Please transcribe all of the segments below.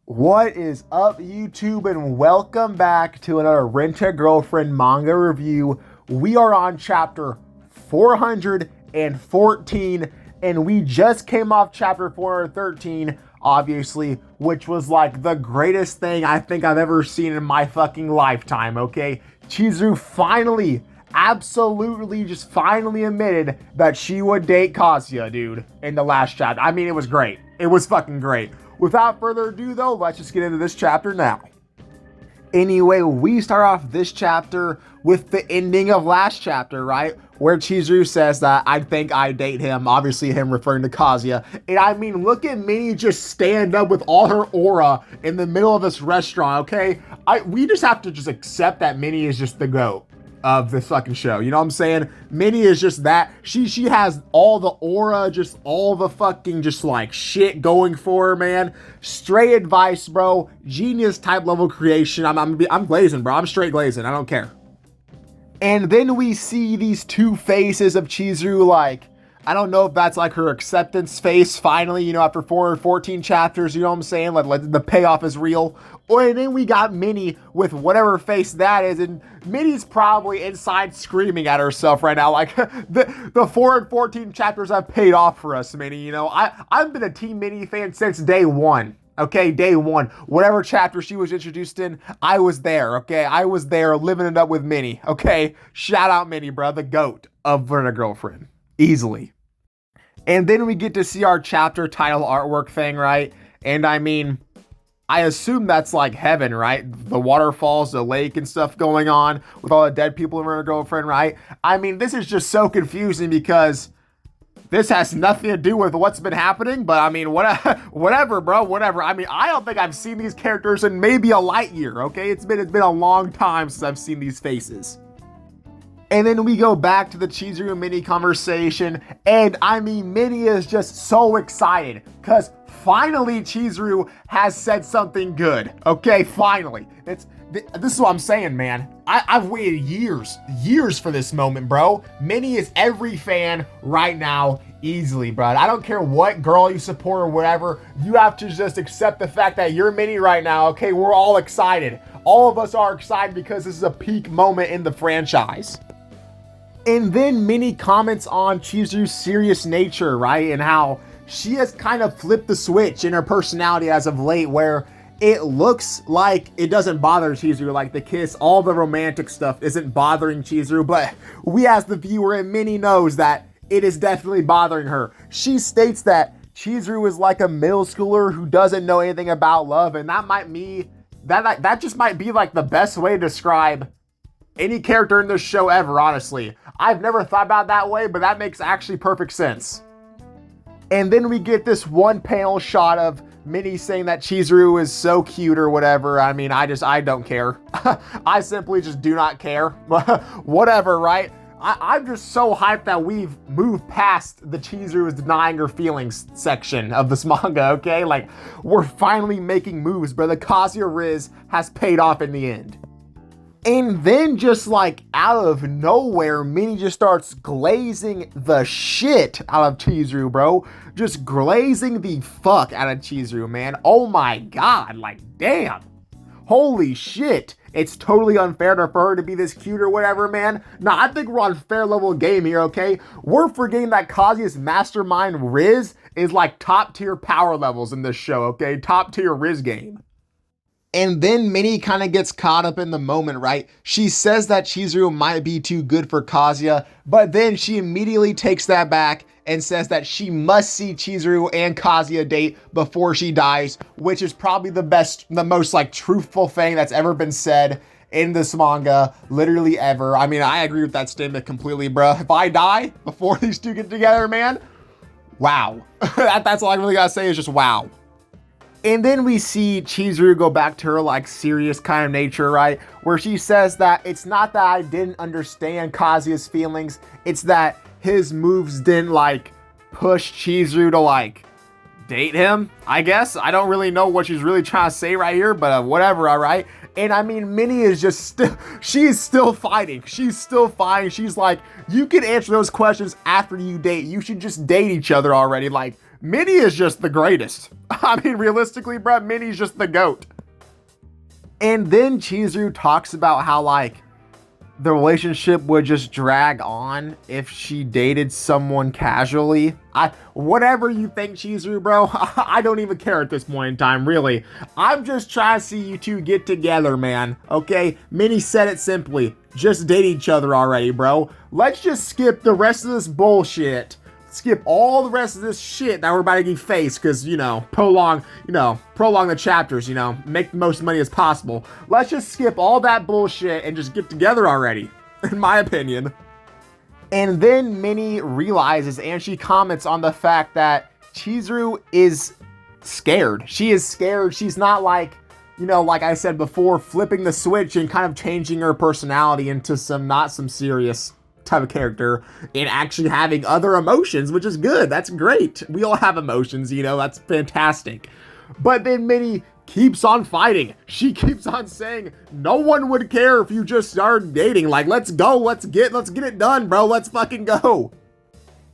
What is up, YouTube, and welcome back to another Rent-A-Girlfriend manga review. We are on chapter 414, and we just came off chapter 413, obviously, which was like the greatest thing I think I've ever seen in my fucking lifetime, okay? Chizuru finally, absolutely just finally admitted that she would date Kazuya, dude, in the last chapter. I mean, it was great. It was fucking great. Without further ado, though, let's just get into this chapter now. Anyway, we start off this chapter with the ending of last chapter, right? Where Chizuru says that I think I date him, obviously him referring to Kazuya. And I mean, look at Minnie just stand up with all her aura in the middle of this restaurant, okay? We just have to just accept that Minnie is just the GOAT of this fucking show. You know what I'm saying? Minnie is just that. She has all the aura, just all the fucking just like shit going for her, man. Straight advice, bro. Genius type level creation. I'm glazing, bro. I'm straight glazing. I don't care. And then we see these two faces of Chizuru, like, I don't know if that's like her acceptance face finally, you know, after 414 chapters, you know what I'm saying? Like the payoff is real. Or then we got Minnie with whatever face that is, and Minnie's probably inside screaming at herself right now. Like the 414 chapters have paid off for us, Minnie. You know, I've been a Team Minnie fan since day one. Okay, day one. Whatever chapter she was introduced in, I was there. Okay, I was there living it up with Minnie. Okay, shout out Minnie, bro, the GOAT of Rent-A-Girlfriend, easily. And then we get to see our chapter title artwork thing, right? And I mean, I assume that's like heaven, right? The waterfalls, the lake and stuff going on with all the dead people in Rent-A-Girlfriend, right? I mean, this is just so confusing because this has nothing to do with what's been happening, but I mean, whatever, bro, whatever. I mean, I don't think I've seen these characters in maybe a light year, okay? It's been a long time since I've seen these faces. And then we go back to the Chizuru and Minnie conversation, and I mean, Minnie is just so excited because finally Chizuru has said something good. Okay, finally. This is what I'm saying, man. I've waited years for this moment, bro. Minnie is every fan right now, easily, bro. I don't care what girl you support or whatever. You have to just accept the fact that you're Minnie right now, okay? We're all excited. All of us are excited because this is a peak moment in the franchise. And then Minnie comments on Chizuru's serious nature, right? And how she has kind of flipped the switch in her personality as of late, where it looks like it doesn't bother Chizuru, like the kiss, all the romantic stuff isn't bothering Chizuru, but we as the viewer and Minnie knows that it is definitely bothering her. She states that Chizuru is like a middle schooler who doesn't know anything about love, and that just might be like the best way to describe any character in this show ever, honestly. I've never thought about it that way, but that makes actually perfect sense. And then we get this one panel shot of Minnie saying that Chizuru is so cute or whatever. I mean, I don't care. I simply just do not care. Whatever, right? I'm just so hyped that we've moved past the Chizuru is denying her feelings section of this manga, okay? Like, we're finally making moves, but the Kazuya Riz has paid off in the end. And then just like out of nowhere, Minnie just starts glazing the shit out of Chizuru, bro. Just glazing the fuck out of Chizuru, man. Oh my God, like damn. Holy shit. It's totally unfair for her to be this cute or whatever, man. Nah, I think we're on fair level game here, okay? We're forgetting that Kazuya's mastermind Riz is like top tier power levels in this show, okay? Top tier Riz game. And then Minnie kind of gets caught up in the moment, right? She says that Chizuru might be too good for Kazuya, but then she immediately takes that back and says that she must see Chizuru and Kazuya date before she dies, which is probably the most like truthful thing that's ever been said in this manga, literally ever. I mean, I agree with that statement completely, bro. If I die before these two get together, man, wow. That's all I really gotta say is just wow. And then we see Chizuru go back to her like serious kind of nature, right? Where she says that it's not that I didn't understand Kazuya's feelings, it's that his moves didn't like push Chizuru to like date him, I guess. I don't really know what she's really trying to say right here, but whatever, all right? And I mean, Minnie is just she's still fighting. She's still fighting. She's like, you can answer those questions after you date. You should just date each other already. Like, Minnie is just the greatest. I mean, realistically, bro, Minnie's just the GOAT. And then Chizuru talks about how, like, the relationship would just drag on if she dated someone casually. Whatever you think, Chizuru, bro, I don't even care at this point in time, really. I'm just trying to see you two get together, man, okay? Minnie said it simply. Just date each other already, bro. Let's just skip the rest of this bullshit. Skip all the rest of this shit that we're about to get faced, because, prolong the chapters, make the most money as possible. Let's just skip all that bullshit and just get together already, in my opinion. And then Minnie realizes, and she comments on the fact that Chizuru is scared. She is scared. She's not like, like I said before, flipping the switch and kind of changing her personality into some serious type of character and actually having other emotions, which is good. That's great. We all have emotions, that's fantastic. But then Minnie keeps on fighting. She keeps on saying, no one would care if you just started dating. Like, let's go. Let's get it done, bro. Let's fucking go.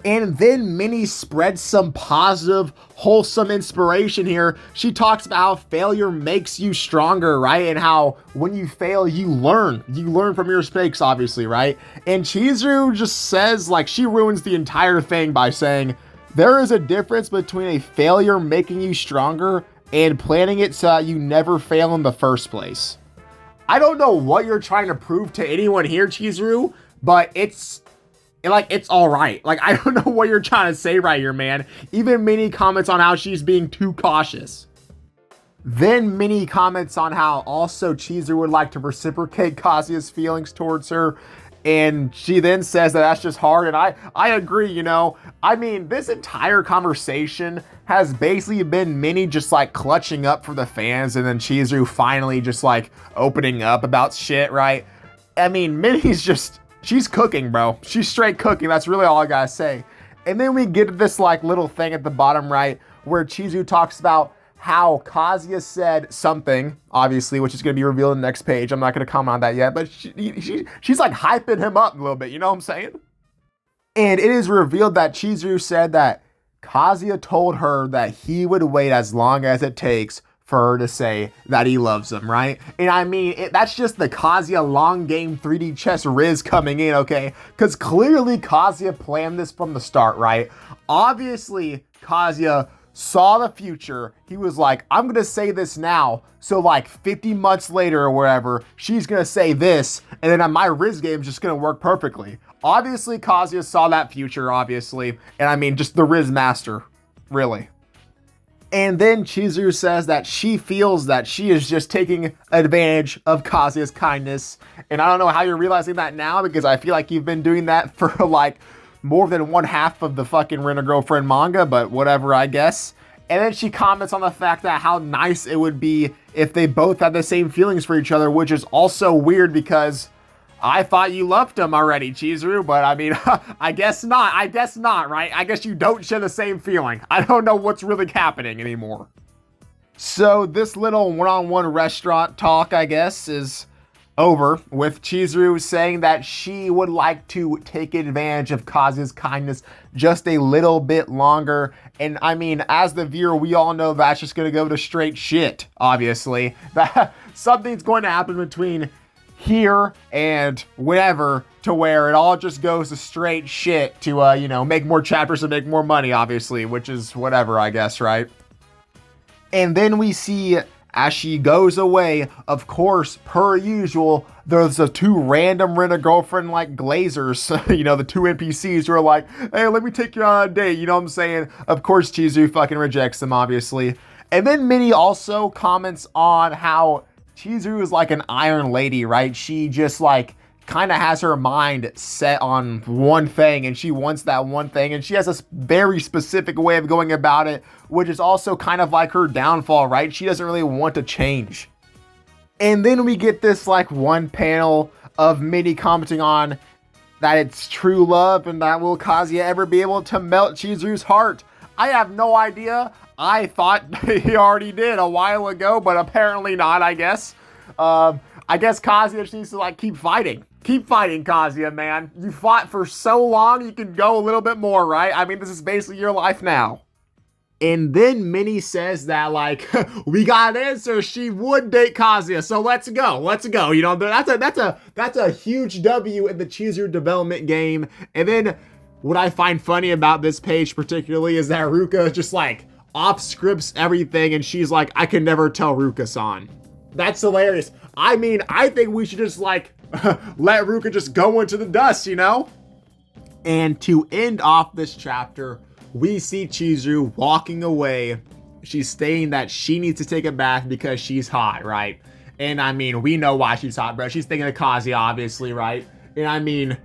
And then Minnie spreads some positive, wholesome inspiration here. She talks about how failure makes you stronger, right? And how when you fail, you learn. You learn from your mistakes, obviously, right? And Chizuru just says, like, she ruins the entire thing by saying, there is a difference between a failure making you stronger and planning it so that you never fail in the first place. I don't know what you're trying to prove to anyone here, Chizuru, but it's all right. Like, I don't know what you're trying to say right here, man. Even Minnie comments on how she's being too cautious. Then Minnie comments on how also Chizuru would like to reciprocate Kazuya's feelings towards her. And she then says that that's just hard. And I agree, I mean, this entire conversation has basically been Minnie just like clutching up for the fans. And then Chizuru finally just like opening up about shit, right? I mean, Minnie's just... she's cooking, bro. She's straight cooking. That's really all I gotta say. And then we get to this like little thing at the bottom right where Chizuru talks about how Kazuya said something, obviously, which is going to be revealed in the next page. I'm not going to comment on that yet, but she's like hyping him up a little bit. You know what I'm saying? And it is revealed that Chizuru said that Kazuya told her that he would wait as long as it takes for her to say that he loves him, right? And I mean, that's just the Kazuya long game 3D chess Riz coming in, okay? Because clearly Kazuya planned this from the start, right? Obviously, Kazuya saw the future. He was like, I'm going to say this now. So like 50 months later or wherever, she's going to say this. And then my Riz game is just going to work perfectly. Obviously, Kazuya saw that future, obviously. And I mean, just the Riz master, really. And then Chizuru says that she feels that she is just taking advantage of Kazuya's kindness. And I don't know how you're realizing that now, because I feel like you've been doing that for like more than one half of the fucking Rent-A-Girlfriend manga, but whatever, I guess. And then she comments on the fact that how nice it would be if they both had the same feelings for each other, which is also weird because I thought you loved him already, Chizuru, but I mean, I guess not. I guess not, right? I guess you don't share the same feeling. I don't know what's really happening anymore. So this little one-on-one restaurant talk, I guess, is over with Chizuru saying that she would like to take advantage of Kazuya's kindness just a little bit longer. And I mean, as the viewer, we all know that's just going to go to straight shit, obviously. That something's going to happen between here and whenever to where it all just goes to straight shit to, make more chapters and make more money, obviously, which is whatever, I guess, right? And then we see as she goes away, of course, per usual, there's the two random Rent-A-Girlfriend like glazers, the two NPCs who are like, hey, let me take you on a date, you know what I'm saying? Of course, Chizuru fucking rejects them, obviously. And then Minnie also comments on how Chizuru is like an iron lady, right? She just like kind of has her mind set on one thing and she wants that one thing and she has a very specific way of going about it, which is also kind of like her downfall, right? She doesn't really want to change. And then we get this like one panel of Minnie commenting on that it's true love and that will Kazuya ever be able to melt Chizuru's heart? I have no idea. I thought he already did a while ago, but apparently not, I guess. I guess Kazuya just needs to like keep fighting. Keep fighting, Kazuya, man. You fought for so long, you can go a little bit more, right? I mean, this is basically your life now. And then Minnie says that, like, we got an answer. She would date Kazuya, so let's go. You know, that's a huge W in the Chizuru development game. And then what I find funny about this page particularly is that Ruka just like off scripts everything, and she's like, I can never tell Ruka-san. That's hilarious. I mean, I think we should just like let Ruka just go into the dust, you know? And to end off this chapter, we see Chizuru walking away. She's stating that she needs to take a bath because she's hot, right? And I mean, we know why she's hot, bro. She's thinking of Kazuya, obviously, right? And I mean,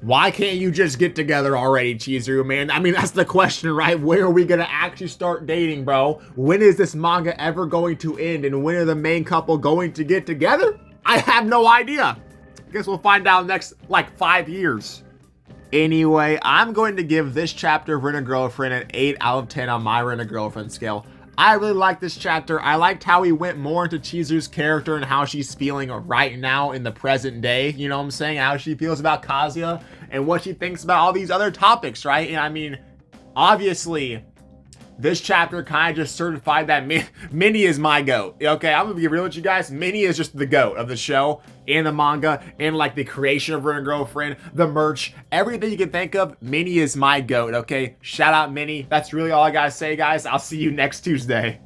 why can't you just get together already, Chizuru, man? I mean, that's the question, right? When are we gonna actually start dating, bro? When is this manga ever going to end? And when are the main couple going to get together? I have no idea. I guess we'll find out next, like, 5 years. Anyway, I'm going to give this chapter of Rent-A-Girlfriend an 8 out of 10 on my Rent-A-Girlfriend scale. I really liked this chapter. I liked how he went more into Chizuru's character and how she's feeling right now in the present day. You know what I'm saying? How she feels about Kazuya and what she thinks about all these other topics, right? And I mean, obviously, this chapter kind of just certified that Minnie is my GOAT. Okay, I'm gonna be real with you guys. Minnie is just the GOAT of the show and the manga and like the creation of Rent-A-Girlfriend, the merch, everything you can think of. Minnie is my GOAT. Okay, shout out Minnie. That's really all I gotta say, guys. I'll see you next Tuesday.